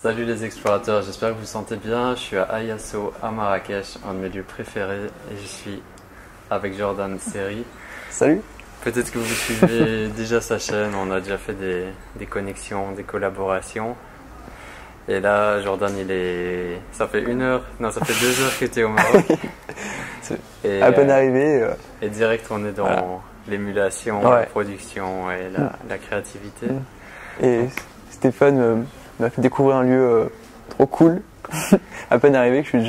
Salut les explorateurs, j'espère que vous vous sentez bien. Je suis à Ayasso, à Marrakech, un de mes lieux préférés, et je suis avec Jordan Seri. Salut. Peut-être que vous suivez déjà sa chaîne, on a déjà fait des connexions, des collaborations. Et là, Jordan, ça fait 1 heure, non, ça fait 2 heures que tu es au Maroc. Et, à peine arrivé. Et direct, on est dans l'émulation, la production et la créativité. Et Stéphane m'a fait découvrir un lieu trop cool. À peine arrivé que je suis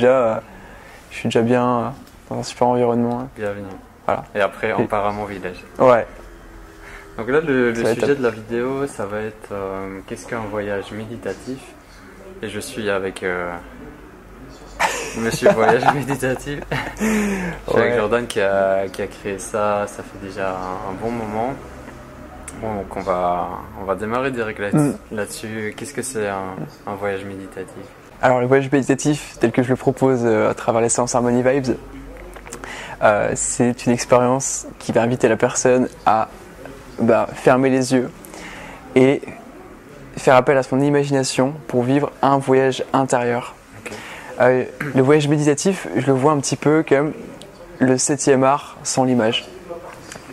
déjà bien dans un super environnement. Bienvenue. Voilà. Et après, on part à mon village. Ouais. Donc là, le sujet de la vidéo, ça va être qu'est-ce qu'un voyage méditatif? Et je suis avec Monsieur Voyage Méditatif. Je suis avec Jordan qui a créé ça fait déjà un bon moment. Bon, donc on va démarrer direct là-dessus. Qu'est-ce que c'est un voyage méditatif? Alors le voyage méditatif, tel que je le propose à travers les séances Harmony Vibes, c'est une expérience qui va inviter la personne à fermer les yeux et faire appel à son imagination pour vivre un voyage intérieur. Okay. Le voyage méditatif, je le vois un petit peu comme le 7e art sans l'image.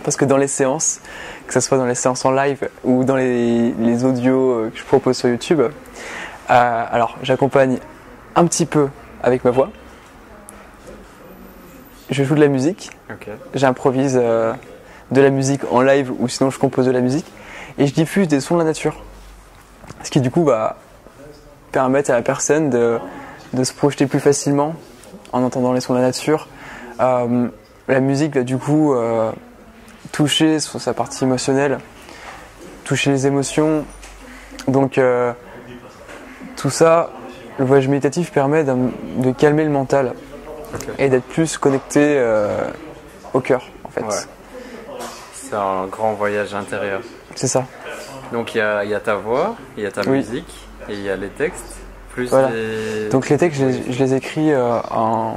Parce que dans les séances, que ce soit dans les séances en live ou dans les audios que je propose sur YouTube, alors j'accompagne un petit peu avec ma voix, je joue de la musique, j'improvise de la musique en live ou sinon je compose de la musique et je diffuse des sons de la nature. Ce qui du coup va permettre à la personne de se projeter plus facilement en entendant les sons de la nature. La musique va du coup toucher sur sa partie émotionnelle, toucher les émotions. Donc tout ça, le voyage méditatif permet de calmer le mental et d'être plus connecté au cœur en fait. Ouais. C'est un grand voyage intérieur. C'est ça. Donc il y a ta voix, il y a ta musique et il y a les textes. Donc les textes, je les écris en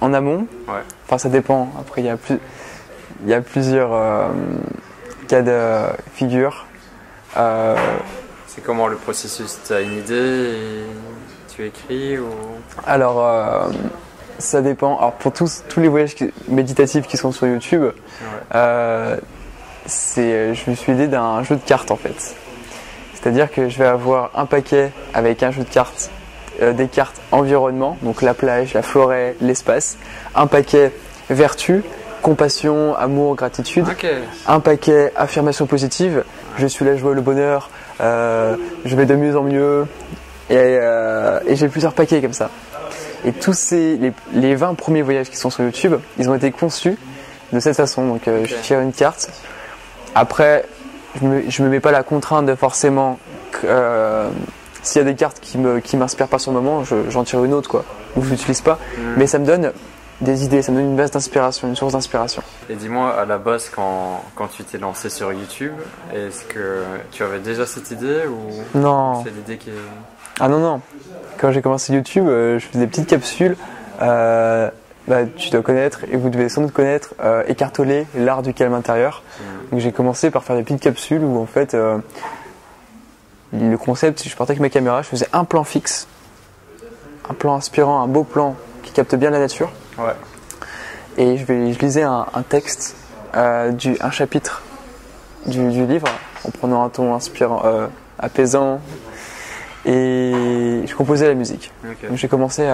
amont. Ouais. Enfin ça dépend. Après il y a plusieurs cas de figure. C'est comment le processus? Tu as une idée et tu écris ou... Alors ça dépend. Alors pour tous les voyages méditatifs qui sont sur YouTube, je me suis aidé d'un jeu de cartes en fait. C'est-à-dire que je vais avoir un paquet avec un jeu de cartes, des cartes environnement, donc la plage, la forêt, l'espace, un paquet vertu, compassion, amour, gratitude, un paquet affirmation positive, je suis la joie, le bonheur, je vais de mieux en mieux, et j'ai plusieurs paquets comme ça. Et tous les 20 premiers voyages qui sont sur YouTube, ils ont été conçus de cette façon. Donc je tire une carte. Après, je me mets pas la contrainte de forcément s'il y a des cartes qui m'inspirent pas sur le moment, j'en tire une autre quoi, ou je l'utilise pas. Mais ça me donne des idées, ça me donne une base d'inspiration, une source d'inspiration. Et dis-moi, à la base, quand tu t'es lancé sur YouTube, est-ce que tu avais déjà cette idée ou non. C'est l'idée qui est... Ah non. Quand j'ai commencé YouTube, je faisais des petites capsules. Tu dois connaître, et vous devez sans doute connaître, Eckhart Tolle, l'art du calme intérieur. Donc j'ai commencé par faire des petites capsules où en fait, le concept, je partais avec ma caméra, je faisais un plan fixe, un plan inspirant, un beau plan qui capte bien la nature. Ouais. Et je lisais un texte, un chapitre du livre, en prenant un ton inspirant, apaisant, et je composais la musique. Donc j'ai commencé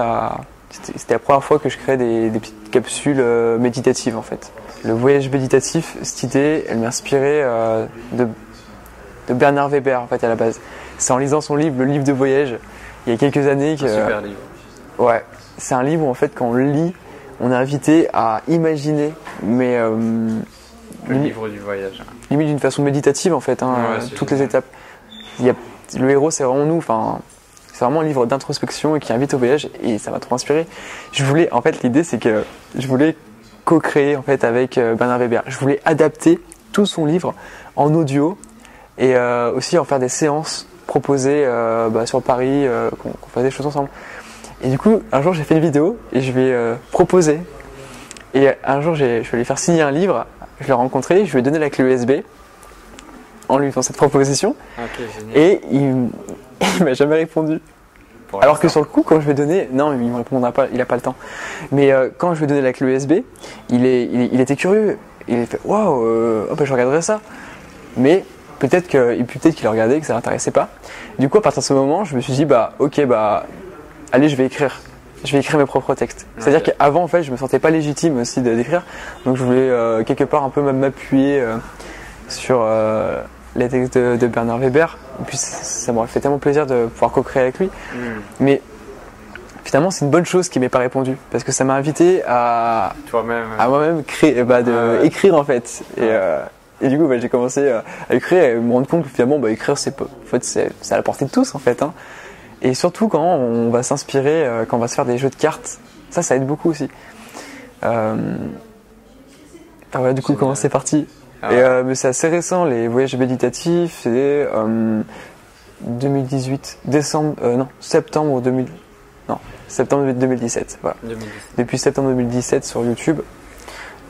c'était la première fois que je créais des petites capsules méditatives en fait. Le voyage méditatif, cette idée, elle m'est inspirée de Bernard Weber en fait à la base. C'est en lisant son livre, le livre de voyage, il y a quelques années que... Super livre. Ouais, c'est un livre où en fait quand on le lit, on est invité à imaginer, mais... le livre du voyage. Limite d'une façon méditative en fait, toutes les étapes. Le héros c'est vraiment nous, enfin... C'est vraiment un livre d'introspection et qui invite au voyage et ça m'a trop inspiré. L'idée c'est que je voulais co-créer en fait avec Bernard Weber. Je voulais adapter tout son livre en audio et aussi en faire des séances proposées sur Paris, qu'on fasse des choses ensemble. Et du coup, un jour j'ai fait une vidéo et je vais proposer. Et un jour je vais lui faire signer un livre, je l'ai rencontré, je lui ai donné la clé USB en lui faisant cette proposition. Okay, et il m'a jamais répondu. Alors que sur le coup, quand je vais donner, non, il me répondra pas, il a pas le temps. Mais quand je vais donner la clé USB, il était curieux. Il a fait waouh, je regarderai ça. Mais peut-être qu'il a regardé, que ça l'intéressait pas. Du coup, à partir de ce moment, je me suis dit allez, je vais écrire mes propres textes. C'est-à-dire qu'avant, en fait, je me sentais pas légitime aussi d'écrire. Donc je voulais quelque part un peu m'appuyer sur les textes de Bernard Weber. Et puis ça m'aurait fait tellement plaisir de pouvoir co-créer avec lui. Mais finalement, c'est une bonne chose qu'il m'ait pas répondu, parce que ça m'a invité à moi-même écrire en fait. Et du coup, j'ai commencé à écrire et me rendre compte que finalement, écrire, c'est à la portée de tous en fait. Hein. Et surtout quand on va s'inspirer, quand on va se faire des jeux de cartes, ça aide beaucoup aussi. Du coup, comment c'est parti? Mais c'est assez récent, les voyages méditatifs, c'est 2018, septembre 2017. Voilà. 2017. Depuis septembre 2017 sur YouTube.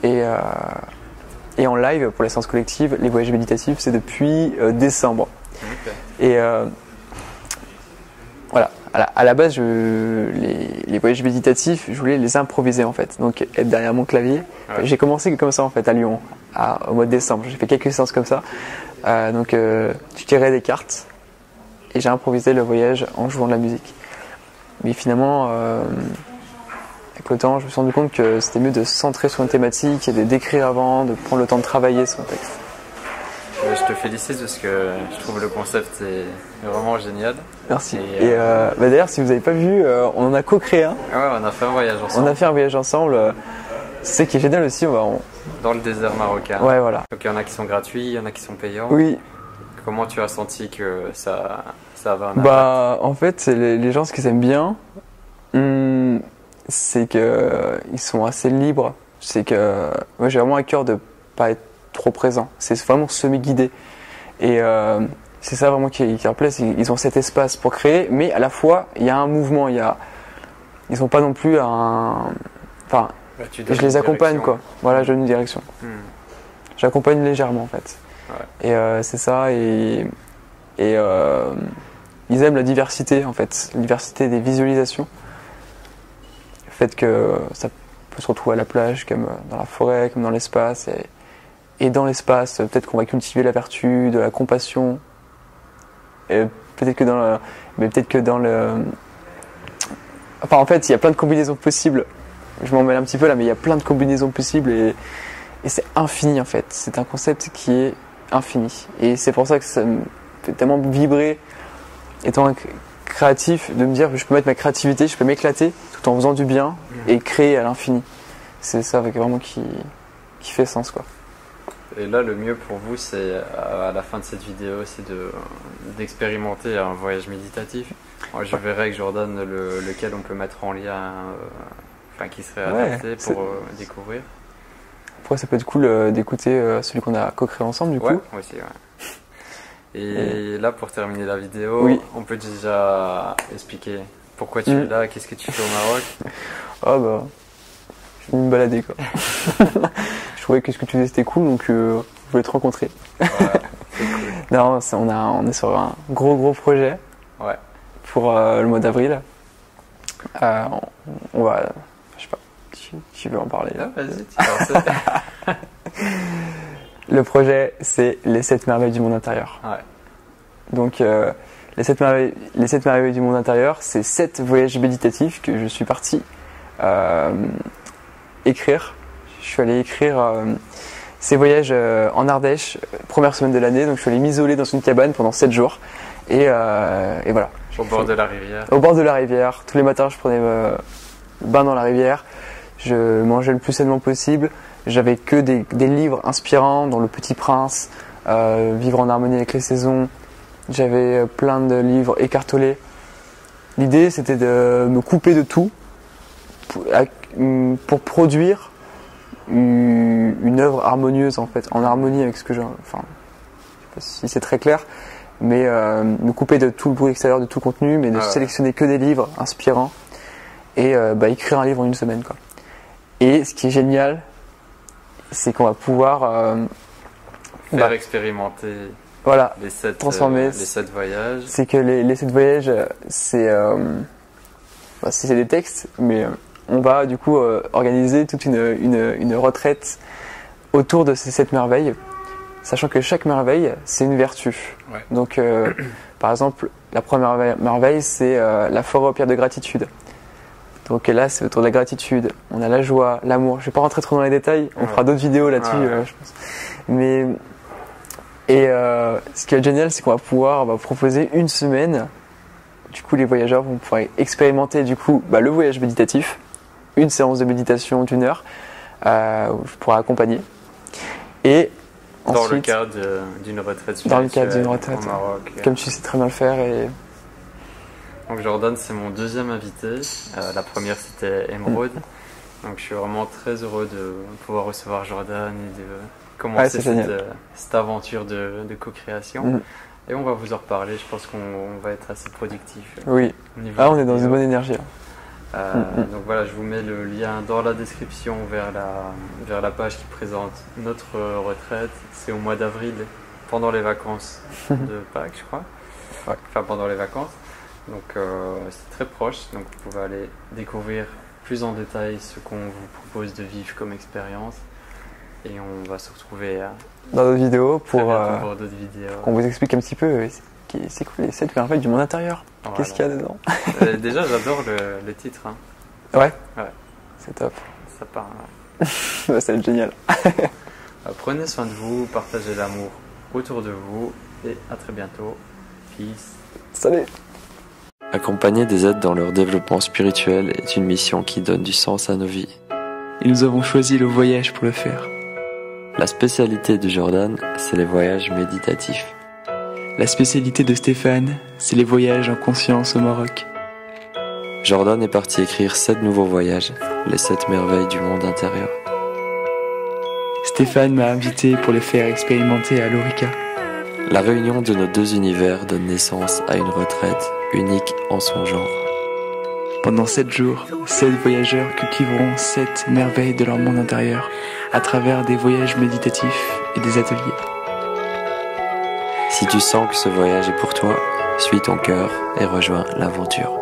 Et en live pour la séance collective, les voyages méditatifs, c'est depuis décembre. Okay. Et voilà, à la base, les voyages méditatifs, je voulais les improviser en fait. Donc être derrière mon clavier. Ouais. J'ai commencé comme ça en fait à Lyon, au mois de décembre. J'ai fait quelques séances comme ça. Je tirais des cartes et j'ai improvisé le voyage en jouant de la musique. Mais finalement, avec le temps, je me suis rendu compte que c'était mieux de se centrer sur une thématique et d'écrire avant, de prendre le temps de travailler son texte. Je te félicite parce que je trouve le concept est vraiment génial. Merci. D'ailleurs, si vous n'avez pas vu, on en a co-créé un. Ouais, on a fait un voyage ensemble. On a fait un voyage ensemble. C'est ce qui est génial aussi. Dans le désert marocain. Ouais, voilà. Donc il y en a qui sont gratuits, il y en a qui sont payants. Oui. Comment tu as senti que ça avait un impact? En fait, les gens, ce qu'ils aiment bien, c'est qu'ils sont assez libres. C'est que moi, j'ai vraiment à cœur de pas être trop présent. C'est vraiment semi-guidé. Et c'est ça vraiment qui leur plaît. Ils ont cet espace pour créer, mais à la fois, il y a un mouvement. Ils n'ont pas non plus un... Enfin, je les accompagne, quoi. Voilà, je donne une direction. J'accompagne légèrement, en fait. Ouais. Et c'est ça. Et ils aiment la diversité, en fait. La diversité des visualisations. Le fait que ça peut se retrouver à la plage, comme dans la forêt, comme dans l'espace. Et dans l'espace, peut-être qu'on va cultiver la vertu, de la compassion. Et peut-être que dans le... Enfin, en fait, il y a plein de combinaisons possibles. Je m'en mêle un petit peu là, mais il y a plein de combinaisons possibles et c'est infini en fait. C'est un concept qui est infini. Et c'est pour ça que ça me fait tellement vibrer, étant créatif, de me dire que je peux mettre ma créativité, je peux m'éclater tout en faisant du bien et créer à l'infini. C'est ça vraiment qui fait sens, quoi. Et là, le mieux pour vous, c'est à la fin de cette vidéo, c'est d'expérimenter un voyage méditatif. Moi, je verrai avec Jordan lequel on peut mettre en lien, qui serait adapté pour découvrir. Après, ça peut être cool d'écouter celui qu'on a co-créé ensemble, du coup. Ouais, aussi, ouais. Et là, pour terminer la vidéo, on peut déjà expliquer pourquoi tu es là, qu'est-ce que tu fais au Maroc. Je vais me balader, quoi. Je trouvais que ce que tu faisais c'était cool, donc je voulais te rencontrer. Ouais, c'est cool. Non, on est sur un gros projet pour le mois d'avril. On va, je sais pas, tu veux en parler? Vas-y, tu peux. Le projet, c'est les 7 merveilles du monde intérieur. Ouais. Donc, les 7 merveilles du monde intérieur, c'est 7 voyages méditatifs que je suis parti écrire. Je suis allé écrire ces voyages en Ardèche, première semaine de l'année. Donc je suis allé m'isoler dans une cabane pendant 7 jours. Et voilà. Au bord de la rivière. Au bord de la rivière. Tous les matins, je prenais le bain dans la rivière. Je mangeais le plus sainement possible. J'avais que des livres inspirants, dont Le Petit Prince, Vivre en harmonie avec les saisons. J'avais plein de livres écartelés. L'idée, c'était de me couper de tout pour produire une œuvre harmonieuse, en fait, en harmonie avec ce que j'ai. Enfin, je sais pas si c'est très clair, mais me couper de tout le bruit extérieur, de tout contenu, mais de sélectionner que des livres inspirants et écrire un livre en une semaine, quoi. Et ce qui est génial, c'est qu'on va pouvoir faire expérimenter Voilà, les 7 transformer. les 7 voyages. C'est que les 7 voyages, c'est des textes, mais on va du coup organiser toute une retraite autour de ces 7 merveilles, sachant que chaque merveille, c'est une vertu. Ouais. Donc, par exemple, la première merveille, c'est la forêt aux pierres de gratitude. Donc là, c'est autour de la gratitude. On a la joie, l'amour. Je vais pas rentrer trop dans les détails. On fera d'autres vidéos là-dessus, je pense. Mais ce qui est génial, c'est qu'on va pouvoir proposer une semaine. Du coup, les voyageurs vont pouvoir expérimenter du coup le voyage méditatif, une séance de méditation d'1 heure où je pourrai accompagner. Et dans ensuite, le cadre d'une retraite spirituelle dans le cadre d'une retraite, au Maroc. Comme tu sais très bien le faire. Donc Jordan, c'est mon deuxième invité. La première, c'était Emeraude. Donc je suis vraiment très heureux de pouvoir recevoir Jordan et de commencer cette aventure de co-création. Et on va vous en reparler. Je pense qu'on va être assez productif. Oui. On est dans une bonne énergie. Donc voilà, je vous mets le lien dans la description vers la page qui présente notre retraite. C'est au mois d'avril, pendant les vacances de Pâques, je crois. Ouais. Enfin, pendant les vacances. Donc c'est très proche. Donc vous pouvez aller découvrir plus en détail ce qu'on vous propose de vivre comme expérience. Et on va se retrouver dans d'autres vidéos pour d'autres vidéos. Qu'on vous explique un petit peu c'est quoi les 7 merveilles du monde intérieur. Voilà. Qu'est-ce qu'il y a dedans? Déjà, j'adore le titre. Hein. Ouais. C'est top. Ça part. Ça va être génial. Prenez soin de vous, partagez l'amour autour de vous et à très bientôt. Peace. Salut. Accompagner des êtres dans leur développement spirituel est une mission qui donne du sens à nos vies. Et nous avons choisi le voyage pour le faire. La spécialité de Jordan, c'est les voyages méditatifs. La spécialité de Stéphane, c'est les voyages en conscience au Maroc. Jordan est parti écrire 7 nouveaux voyages, les 7 merveilles du monde intérieur. Stéphane m'a invité pour les faire expérimenter à l'Orica. La réunion de nos 2 univers donne naissance à une retraite unique en son genre. Pendant 7 jours, 7 voyageurs cultiveront 7 merveilles de leur monde intérieur à travers des voyages méditatifs et des ateliers. Si tu sens que ce voyage est pour toi, suis ton cœur et rejoins l'aventure.